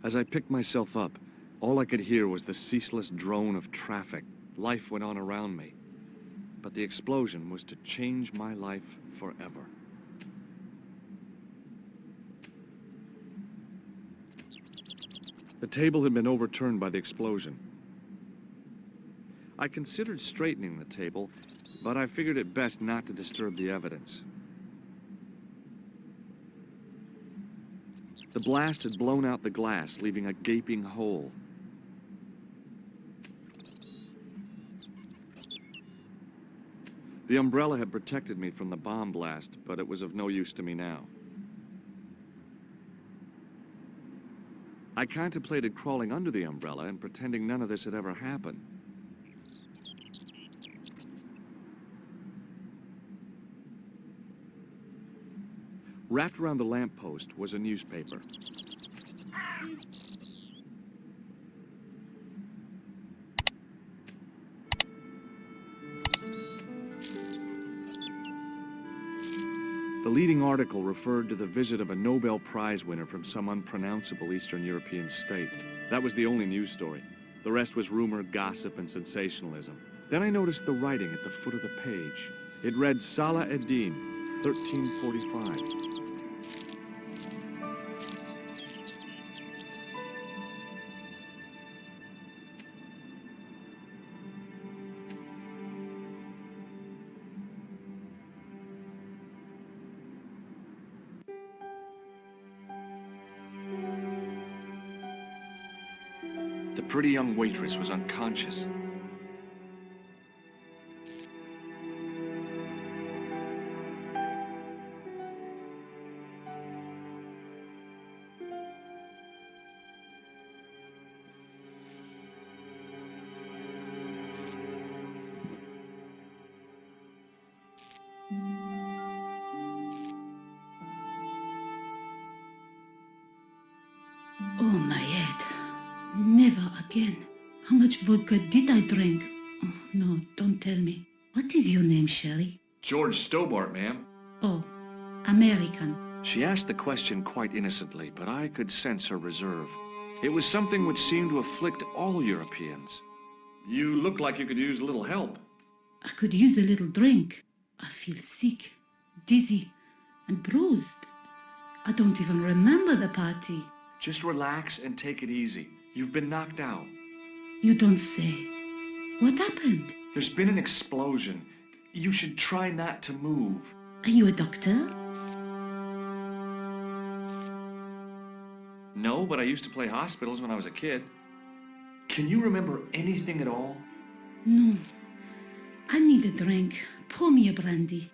As I picked myself up, all I could hear was the ceaseless drone of traffic. Life went on around me. But the explosion was to change my life forever. The table had been overturned by the explosion. I considered straightening the table, but I figured it best not to disturb the evidence. The blast had blown out the glass, leaving a gaping hole. The umbrella had protected me from the bomb blast, but it was of no use to me now. I contemplated crawling under the umbrella and pretending none of this had ever happened. Wrapped around the lamppost was a newspaper. The leading article referred to the visit of a Nobel Prize winner from some unpronounceable Eastern European state. That was the only news story. The rest was rumor, gossip, and sensationalism. Then I noticed the writing at the foot of the page. It read Salah ad-Din, 1345. The pretty young waitress was unconscious. Oh, my head. Never again. How much vodka did I drink? Oh, no, don't tell me. What is your name, Sherry? George Stobart, ma'am. Oh, American. She asked the question quite innocently, but I could sense her reserve. It was something which seemed to afflict all Europeans. You look like you could use a little help. I could use a little drink. I feel sick, dizzy, and bruised. I don't even remember the party. Just relax and take it easy. You've been knocked out. You don't say. What happened? There's been an explosion. You should try not to move. Are you a doctor? No, but I used to play hospitals when I was a kid. Can you remember anything at all? No. I need a drink. Pour me a brandy.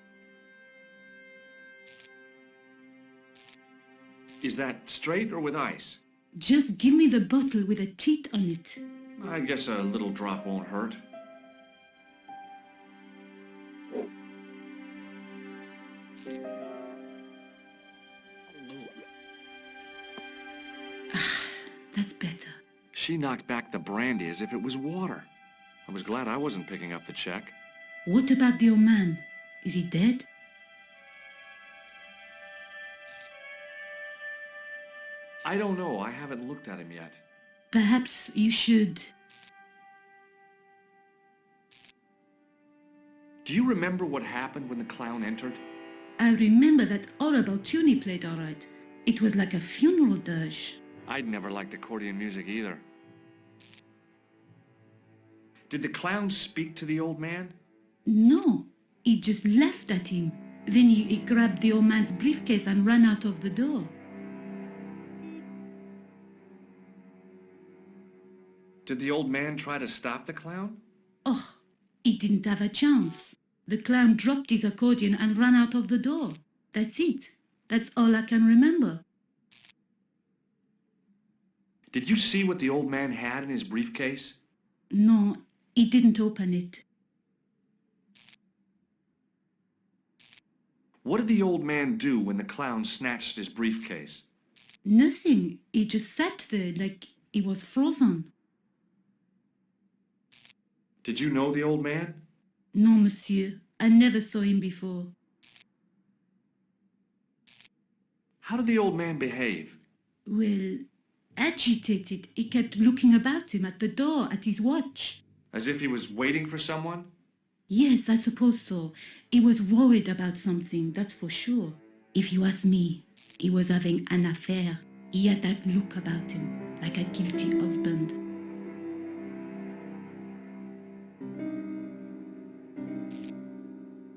Is that straight or with ice? Just give me the bottle with a teat on it. I guess a little drop won't hurt. That's better. She knocked back the brandy as if it was water. I was glad I wasn't picking up the check. What about the old man? Is he dead? I don't know. I haven't looked at him yet. Perhaps you should. Do you remember what happened when the clown entered? I remember that horrible tune he played all right. It was like a funeral dirge. I'd never liked accordion music either. Did the clown speak to the old man? No, he just laughed at him. Then he grabbed the old man's briefcase and ran out of the door. Did the old man try to stop the clown? Oh, he didn't have a chance. The clown dropped his accordion and ran out of the door. That's it. That's all I can remember. Did you see what the old man had in his briefcase? No, he didn't open it. What did the old man do when the clown snatched his briefcase? Nothing. He just sat there like he was frozen. Did you know the old man? No, monsieur. I never saw him before. How did the old man behave? Well, agitated. He kept looking about him, at the door, at his watch. As if he was waiting for someone? Yes, I suppose so. He was worried about something, that's for sure. If you ask me, he was having an affair. He had that look about him, like a guilty husband.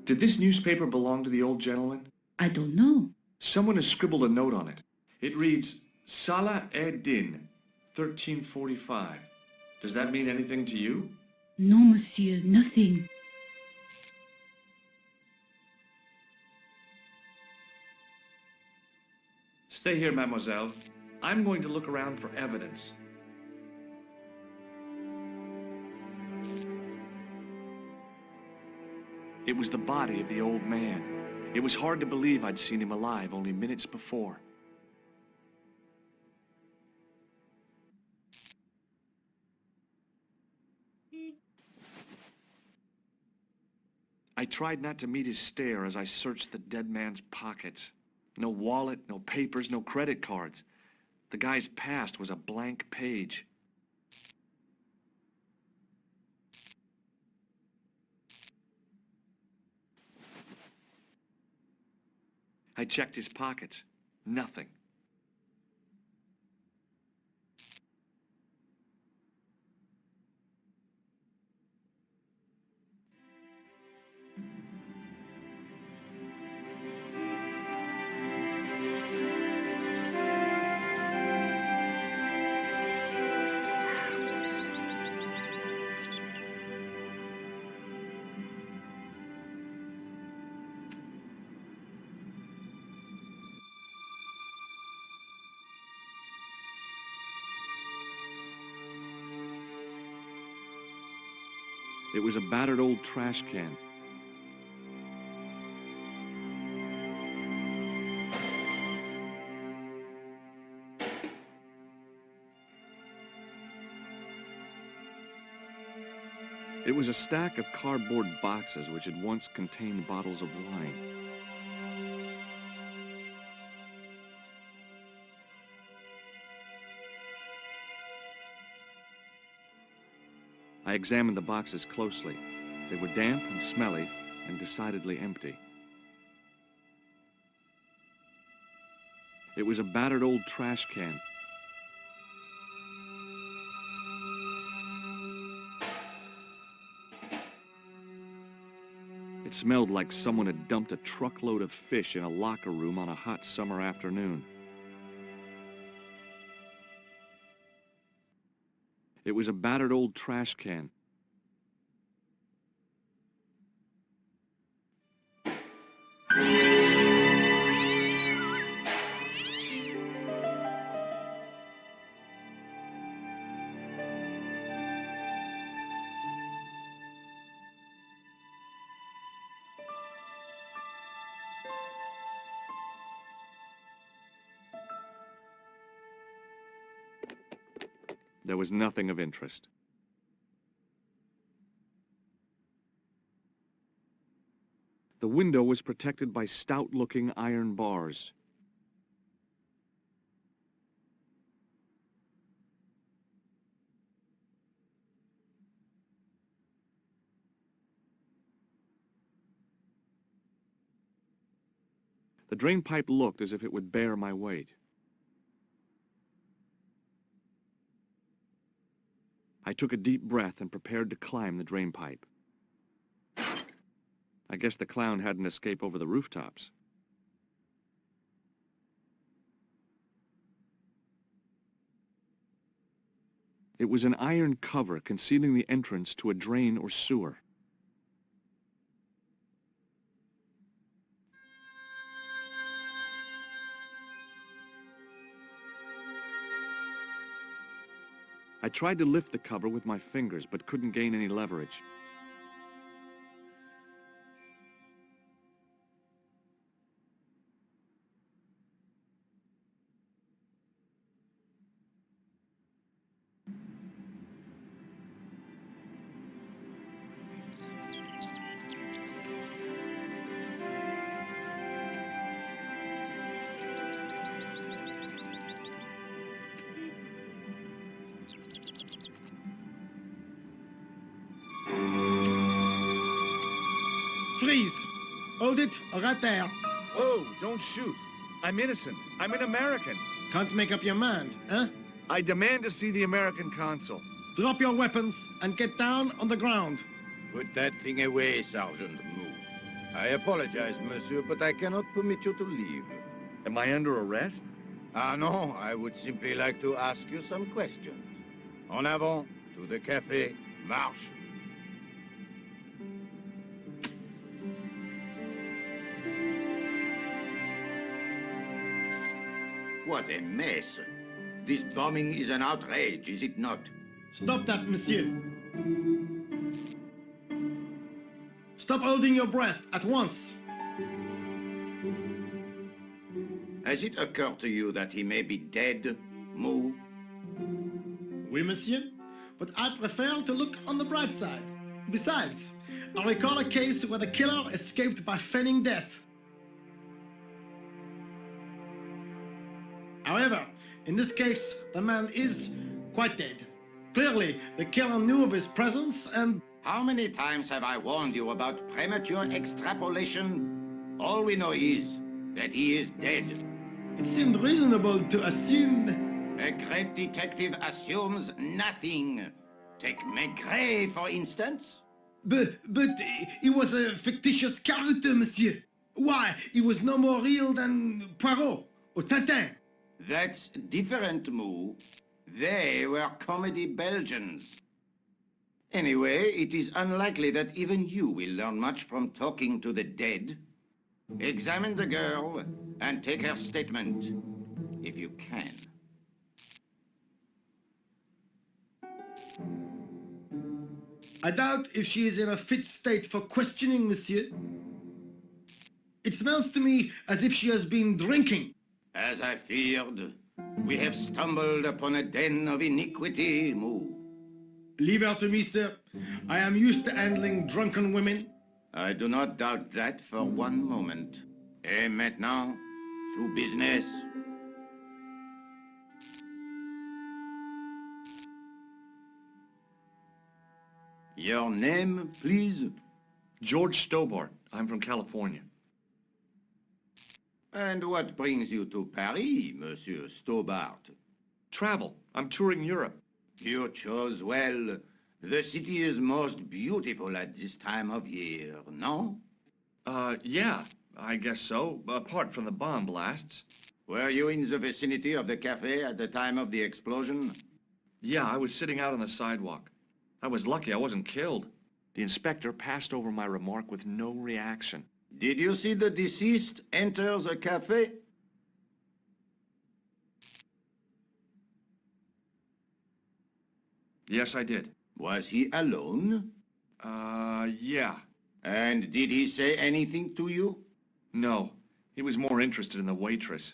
Did this newspaper belong to the old gentleman? I don't know. Someone has scribbled a note on it. It reads, Salah Ed-Din, 1345. Does that mean anything to you? No, monsieur, nothing. Stay here, mademoiselle. I'm going to look around for evidence. It was the body of the old man. It was hard to believe I'd seen him alive only minutes before. I tried not to meet his stare as I searched the dead man's pockets. No wallet, no papers, no credit cards. The guy's past was a blank page. I checked his pockets. Nothing. It was a battered old trash can. It was a stack of cardboard boxes which had once contained bottles of wine. I examined the boxes closely. They were damp and smelly and decidedly empty. It was a battered old trash can. It smelled like someone had dumped a truckload of fish in a locker room on a hot summer afternoon. It was a battered old trash can. There was nothing of interest. The window was protected by stout-looking iron bars. The drain pipe looked as if it would bear my weight. I took a deep breath and prepared to climb the drain pipe. I guess the clown hadn't escaped over the rooftops. It was an iron cover concealing the entrance to a drain or sewer. I tried to lift the cover with my fingers, but couldn't gain any leverage. Freeze! Hold it right there. Oh, don't shoot. I'm innocent. I'm an American. Can't make up your mind, huh? I demand to see the American consul. Drop your weapons and get down on the ground. Put that thing away, Sergeant Moo. I apologize, monsieur, but I cannot permit you to leave. Am I under arrest? Ah, no, I would simply like to ask you some questions. En avant, to the café, marche. What a mess. This bombing is an outrage, is it not? Stop that, monsieur. Stop holding your breath at once. Has it occurred to you that he may be dead, Moo? Oui, monsieur, but I prefer to look on the bright side. Besides, I recall a case where the killer escaped by feigning death. However, in this case, the man is quite dead. Clearly, the killer knew of his presence and... How many times have I warned you about premature extrapolation? All we know is that he is dead. It seemed reasonable to assume... A great detective assumes nothing. Take Maigret, for instance. But he was a fictitious character, monsieur. Why, he was no more real than Poirot or Tintin. That's different, Moo. They were comedy Belgians. Anyway, it is unlikely that even you will learn much from talking to the dead. Examine the girl and take her statement, if you can. I doubt if she is in a fit state for questioning, monsieur. It smells to me as if she has been drinking. As I feared, we have stumbled upon a den of iniquity, Moo. Leave her to me, sir. I am used to handling drunken women. I do not doubt that for one moment. Et maintenant, to business. Your name, please? George Stobart. I'm from California. And what brings you to Paris, Monsieur Stobart? Travel. I'm touring Europe. You chose well. The city is most beautiful at this time of year, no? Yeah, I guess so, apart from the bomb blasts. Were you in the vicinity of the café at the time of the explosion? Yeah, I was sitting out on the sidewalk. I was lucky I wasn't killed. The inspector passed over my remark with no reaction. Did you see the deceased enter the café? Yes, I did. Was he alone? Yeah. And did he say anything to you? No, he was more interested in the waitress.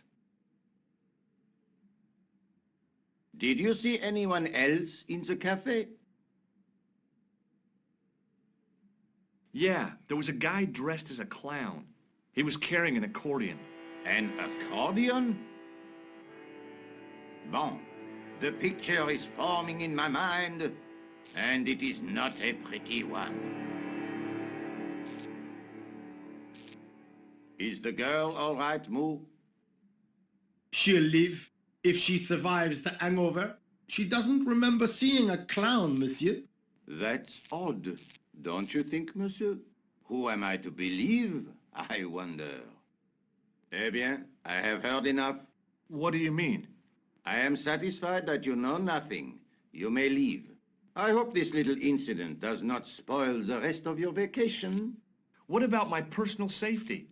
Did you see anyone else in the café? Yeah, there was a guy dressed as a clown. He was carrying an accordion. An accordion? Bon, the picture is forming in my mind, and it is not a pretty one. Is the girl all right, Moo? She'll live if she survives the hangover. She doesn't remember seeing a clown, monsieur. That's odd, don't you think, monsieur? Who am I to believe, I wonder? Eh bien, I have heard enough. What do you mean? I am satisfied that you know nothing. You may leave. I hope this little incident does not spoil the rest of your vacation. What about my personal safety?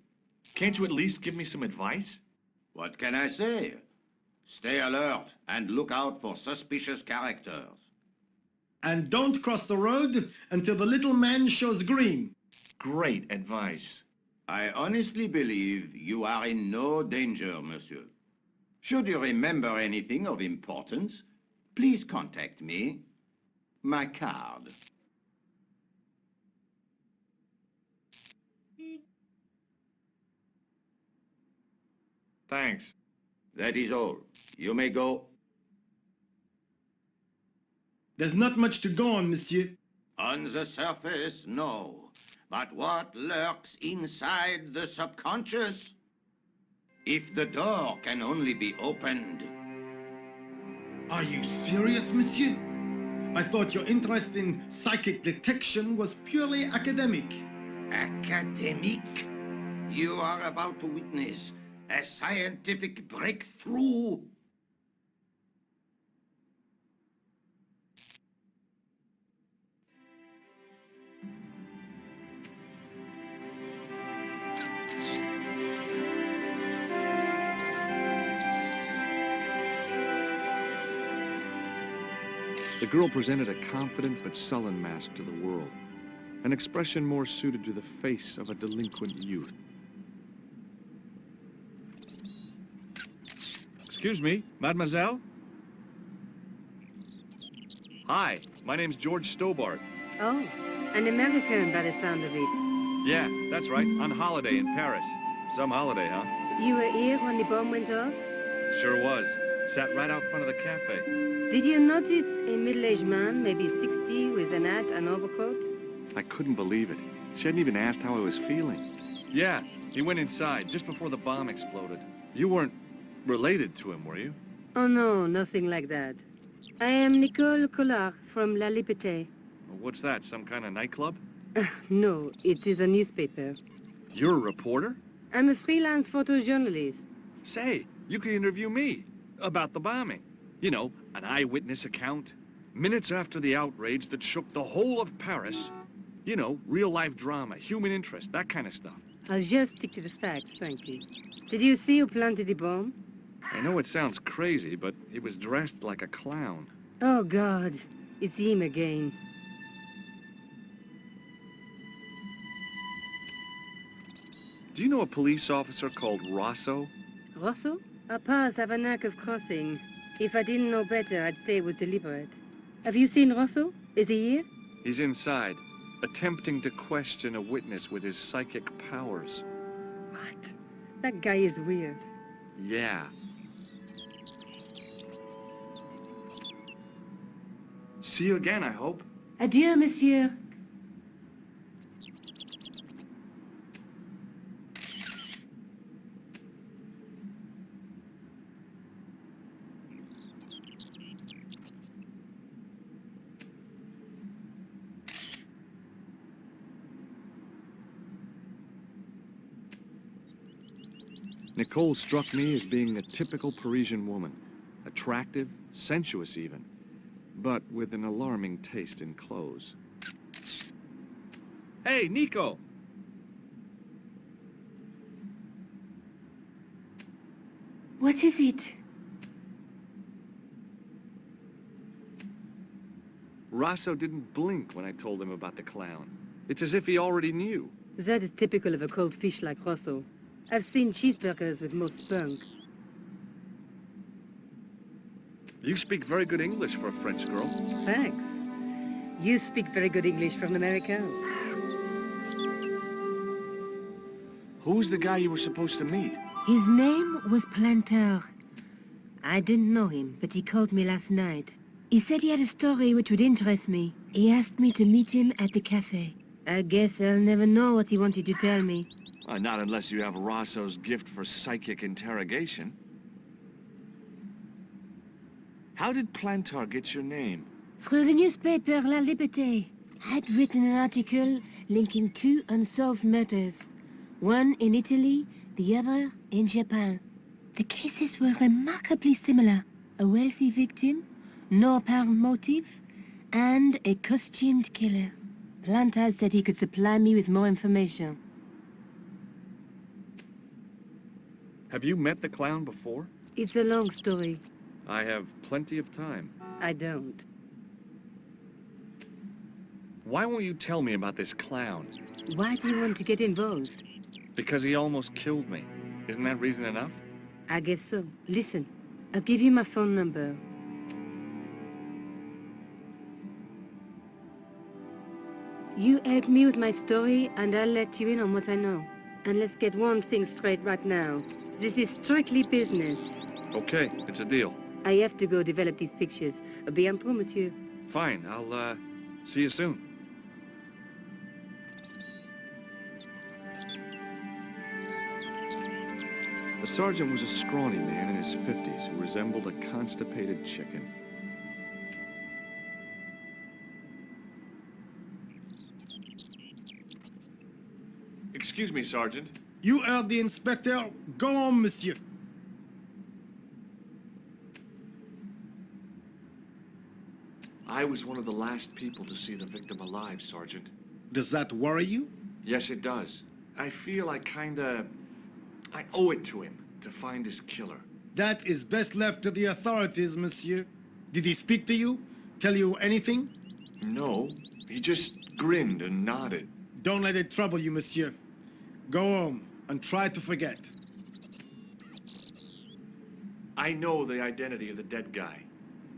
Can't you at least give me some advice? What can I say? Stay alert and look out for suspicious characters. And don't cross the road until the little man shows green. Great advice. I honestly believe you are in no danger, monsieur. Should you remember anything of importance, please contact me. My card. Thanks. That is all. You may go. There's not much to go on, monsieur. On the surface, no. but what lurks inside the subconscious. If the door can only be opened. Are you serious, monsieur? I thought your interest in psychic detection was purely academic. Academic? You are about to witness a scientific breakthrough. The girl presented a confident but sullen mask to the world, an expression more suited to the face of a delinquent youth. Excuse me, mademoiselle? Hi, my name's George Stobart. Oh, an American by the sound of it. Yeah, that's right, on holiday in Paris. Some holiday, huh? You were here when the bomb went off? Sure was. Sat right out front of the cafe. Did you notice a middle-aged man, maybe 60, with an hat and overcoat? I couldn't believe it. She hadn't even asked how I was feeling. Yeah, he went inside just before the bomb exploded. You weren't related to him, were you? Oh no, nothing like that. I am Nicole Collard from La Liberté. What's that, some kind of nightclub? No, it is a newspaper. You're a reporter? I'm a freelance photojournalist. Say, you could interview me about the bombing. You know, an eyewitness account. Minutes after the outrage that shook the whole of Paris. You know, real-life drama, human interest, that kind of stuff. I'll just stick to the facts, thank you. Did you see who planted the bomb? I know it sounds crazy, but he was dressed like a clown. Oh God, it's him again. Do you know a police officer called Rosso? Rosso? Our paths have a knack of crossing. If I didn't know better, I'd say it was deliberate. Have you seen Rosso? Is he here? He's inside, attempting to question a witness with his psychic powers. What? That guy is weird. Yeah. See you again, I hope. Adieu, monsieur. Nicole struck me as being a typical Parisian woman. Attractive, sensuous even, but with an alarming taste in clothes. Hey, Nico! What is it? Rosso didn't blink when I told him about the clown. It's as if he already knew. That is typical of a cold fish like Rosso. I've seen cheeseburgers with more spunk. You speak very good English for a French girl. Thanks. You speak very good English from America. Who's the guy you were supposed to meet? His name was Planter. I didn't know him, but he called me last night. He said he had a story which would interest me. He asked me to meet him at the café. I guess I'll never know what he wanted to tell me. Not unless you have Rosso's gift for psychic interrogation. How did Plantar get your name? Through the newspaper La Liberté. I'd written an article linking two unsolved murders. One in Italy, the other in Japan. The cases were remarkably similar. A wealthy victim, no apparent motive, and a costumed killer. Plantar said he could supply me with more information. Have you met the clown before? It's a long story. I have plenty of time. I don't. Why won't you tell me about this clown? Why do you want to get involved? Because he almost killed me. Isn't that reason enough? I guess so. Listen, I'll give you my phone number. You help me with my story, and I'll let you in on what I know. And let's get one thing straight right now. This is strictly business. Okay, it's a deal. I have to go develop these pictures. À bientôt, monsieur. Fine, I'll, see you soon. sergeant was a scrawny man in his 50s who resembled a constipated chicken. Excuse me, Sergeant. You heard the inspector. Go on, monsieur. I was one of the last people to see the victim alive, Sergeant. Does that worry you? Yes, it does. I feel I owe it to him to find his killer. That is best left to the authorities, monsieur. Did he speak to you? Tell you anything? No, he just grinned and nodded. Don't let it trouble you, monsieur. Go home and try to forget. I know the identity of the dead guy.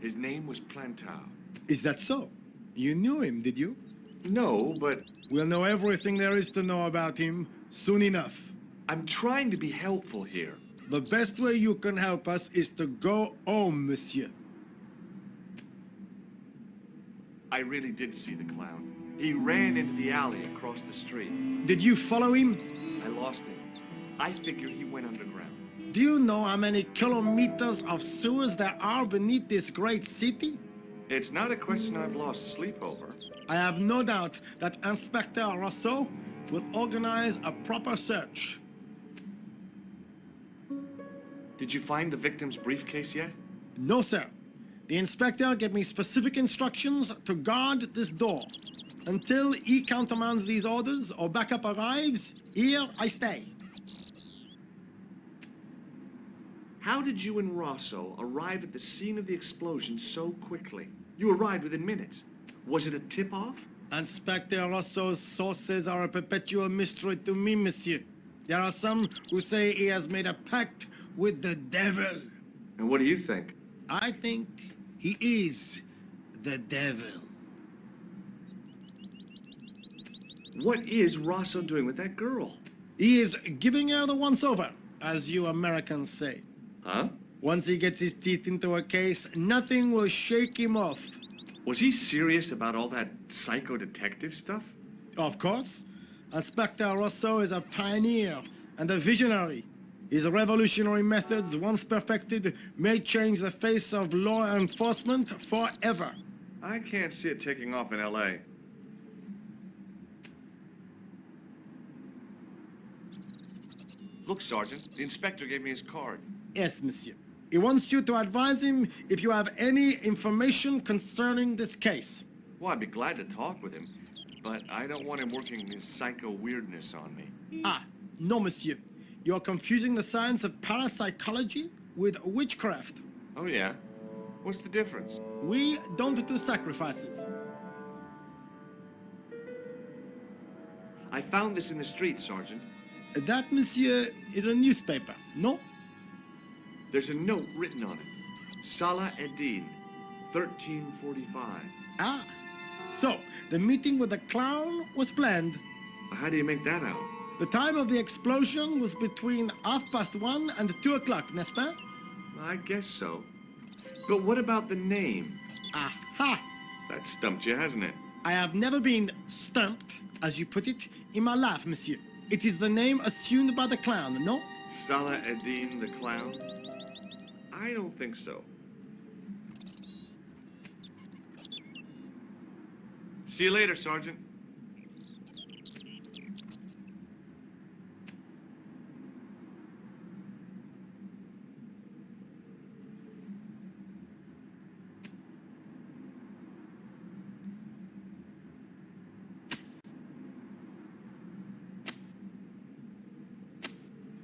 His name was Plantow. Is that so? You knew him, did you? No, but We'll know everything there is to know about him soon enough. I'm trying to be helpful here. The best way you can help us is to go home, monsieur. I really did see the clown. He ran into the alley across the street. Did you follow him? I lost him. I figure he went underground. Do you know how many kilometers of sewers there are beneath this great city? It's not a question I've lost sleep over. I have no doubt that Inspector Rousseau will organize a proper search. Did you find the victim's briefcase yet? No, sir. The inspector gave me specific instructions to guard this door. Until he countermands these orders or backup arrives, here I stay. How did you and Rosso arrive at the scene of the explosion so quickly? You arrived within minutes. Was it a tip-off? Inspector Rousseau's sources are a perpetual mystery to me, monsieur. There are some who say he has made a pact with the devil. And what do you think? I think he is the devil. What is Rosso doing with that girl? He is giving her the once-over, as you Americans say. Huh? Once he gets his teeth into a case, nothing will shake him off. Was he serious about all that psycho-detective stuff? Of course. Inspector Rousseau is a pioneer and a visionary. His revolutionary methods, once perfected, may change the face of law enforcement forever. I can't see it taking off in L.A. Look, Sergeant, the inspector gave me his card. Yes, monsieur. He wants you to advise him if you have any information concerning this case. Well, I'd be glad to talk with him, but I don't want him working his psycho weirdness on me. Ah, no, monsieur. You're confusing the science of parapsychology with witchcraft. Oh, yeah? What's the difference? We don't do sacrifices. I found this in the street, Sergeant. That, monsieur, is a newspaper, no? There's a note written on it. Salah Eddin, 1345. Ah, so the meeting with the clown was planned. How do you make that out? The time of the explosion was between 1:30 and 2 o'clock, n'est-ce pas? I guess so. But what about the name? Aha! That stumped you, hasn't it? I have never been stumped, as you put it, in my life, monsieur. It is the name assumed by the clown, no? Salah Eddin the clown? I don't think so. See you later, Sergeant.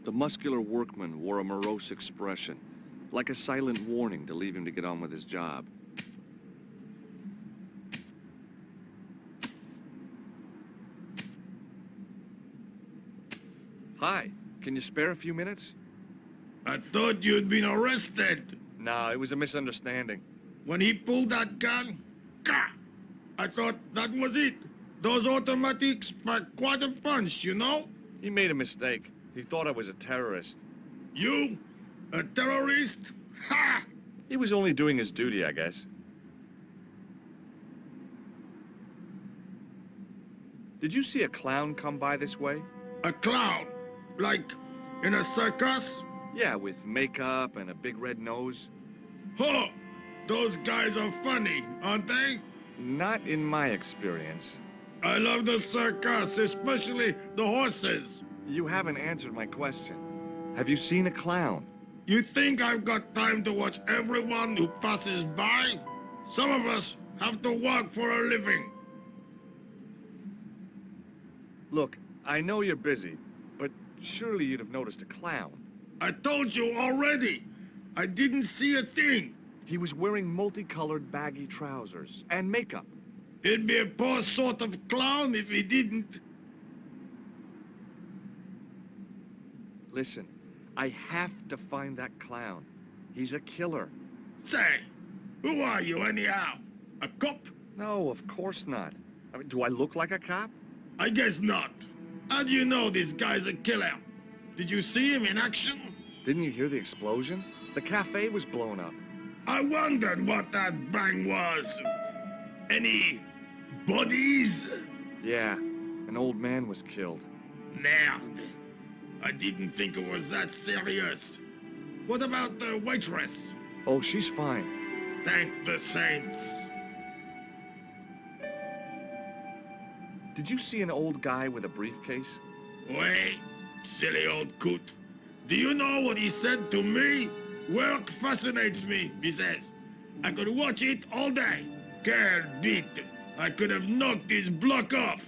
The muscular workman wore a morose expression, like a silent warning to leave him to get on with his job. Hi, can you spare a few minutes? I thought you'd been arrested. No, it was a misunderstanding. When he pulled that gun, gah! I thought that was it. Those automatics pack quite a punch, you know? He made a mistake. He thought I was a terrorist. You? A terrorist? Ha! He was only doing his duty, I guess. Did you see a clown come by this way? A clown? Like in a circus? Yeah, with makeup and a big red nose. Huh! Those guys are funny, aren't they? Not in my experience. I love the circus, especially the horses. You haven't answered my question. Have you seen a clown? You think I've got time to watch everyone who passes by? Some of us have to work for a living. Look, I know you're busy, but surely you'd have noticed a clown. I told you already. I didn't see a thing. He was wearing multicolored baggy trousers and makeup. He'd be a poor sort of clown if he didn't. Listen, I have to find that clown. He's a killer. Say, who are you anyhow? A cop? No, of course not. I mean, do I look like a cop? I guess not. How do you know this guy's a killer? Did you see him in action? Didn't you hear the explosion? The cafe was blown up. I wondered what that bang was. Any bodies? Yeah, an old man was killed. Merde. I didn't think it was that serious. What about the waitress? Oh, she's fine. Thank the saints. Did you see an old guy with a briefcase? Wait, silly old coot. Do you know what he said to me? Work fascinates me, he says. I could watch it all day. Quelle bite. I could have knocked his block off.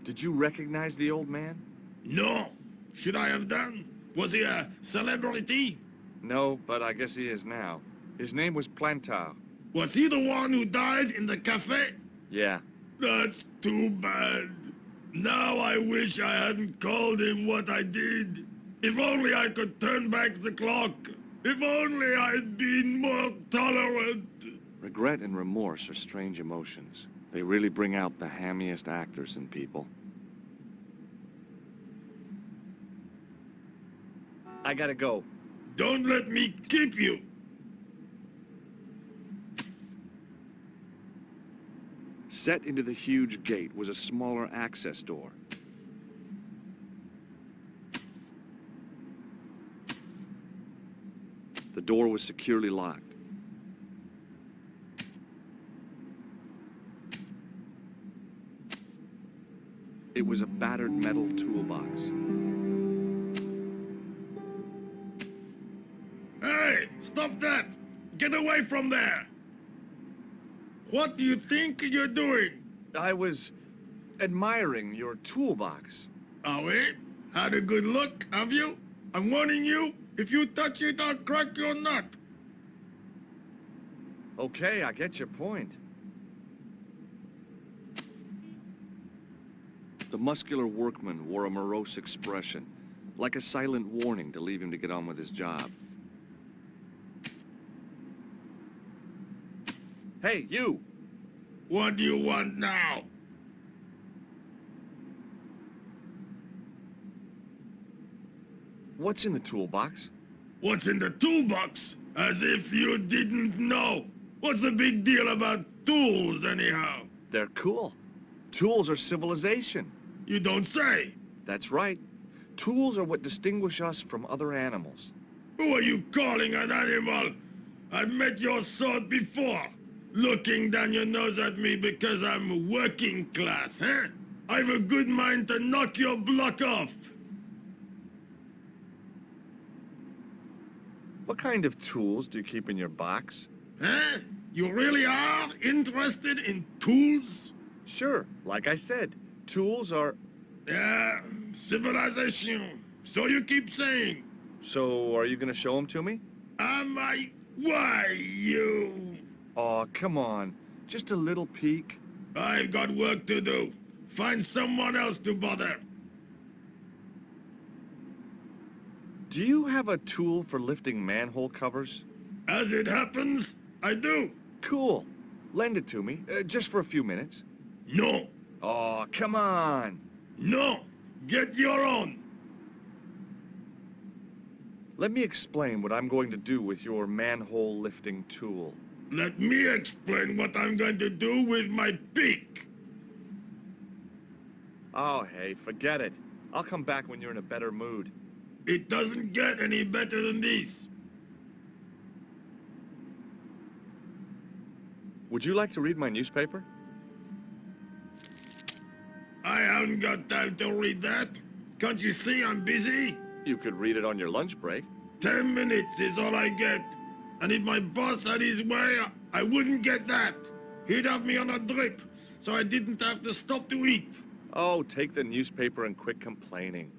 Did you recognize the old man? No. Should I have done? Was he a celebrity? No, but I guess he is now. His name was Plantar. Was he the one who died in the café? Yeah. That's too bad. Now I wish I hadn't called him what I did. If only I could turn back the clock. If only I'd been more tolerant. Regret and remorse are strange emotions. They really bring out the hammiest actors in people. I gotta go. Don't let me keep you. Set into the huge gate was a smaller access door. The door was securely locked. It was a battered metal toolbox. Hey, stop that! Get away from there! What do you think you're doing? I was admiring your toolbox. Oh, eh? Had a good look, have you? I'm warning you, if you touch it, I'll crack your nut. Okay, I get your point. The muscular workman wore a morose expression, like a silent warning to leave him to get on with his job. Hey, you! What do you want now? What's in the toolbox? What's in the toolbox? As if you didn't know. What's the big deal about tools, anyhow? They're cool. Tools are civilization. You don't say. That's right. Tools are what distinguish us from other animals. Who are you calling an animal? I've met your sort before. Looking down your nose at me because I'm working class, huh? I've a good mind to knock your block off. What kind of tools do you keep in your box? Huh? You really are interested in tools? Sure, like I said, tools are... Yeah, civilization. So you keep saying. So, are you gonna show them to me? Am I? Why, you? Aw, come on. Just a little peek. I've got work to do. Find someone else to bother. Do you have a tool for lifting manhole covers? As it happens, I do. Cool. Lend it to me, just for a few minutes. No. Aw, come on. No. Get your own. Let me explain what I'm going to do with your manhole lifting tool. Let me explain what I'm going to do with my beak. Oh, hey, forget it. I'll come back when you're in a better mood. It doesn't get any better than this. Would you like to read my newspaper? I haven't got time to read that. Can't you see I'm busy? You could read it on your lunch break. 10 minutes is all I get. And if my boss had his way, I wouldn't get that. He'd have me on a drip, so I didn't have to stop to eat. Oh, take the newspaper and quit complaining.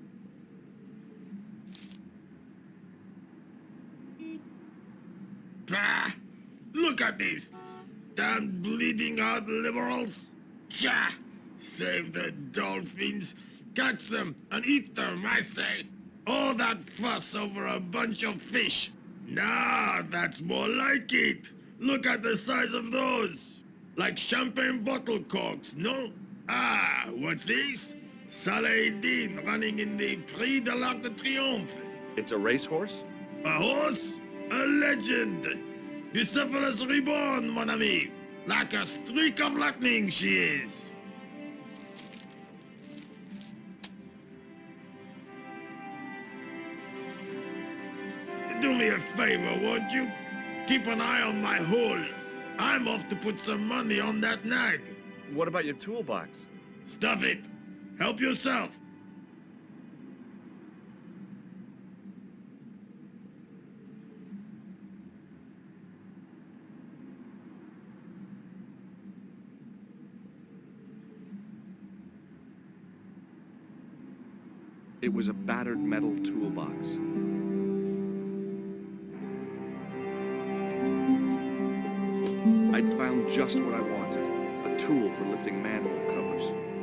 Bah! Look at this. Damn bleeding out liberals. Tja! Save the dolphins. Catch them and eat them, I say. All that fuss over a bunch of fish. Nah, that's more like it. Look at the size of those. Like champagne bottle corks, no? Ah, what's this? Saladin running in the Prix de l'Arc de Triomphe. It's a racehorse? A horse? A legend. Bucephalus reborn, mon ami. Like a streak of lightning she is. Do me a favor, won't you? Keep an eye on my hole. I'm off to put some money on that nag. What about your toolbox? Stuff it. Help yourself. It was a battered metal toolbox. I'd found just what I wanted, a tool for lifting manhole covers.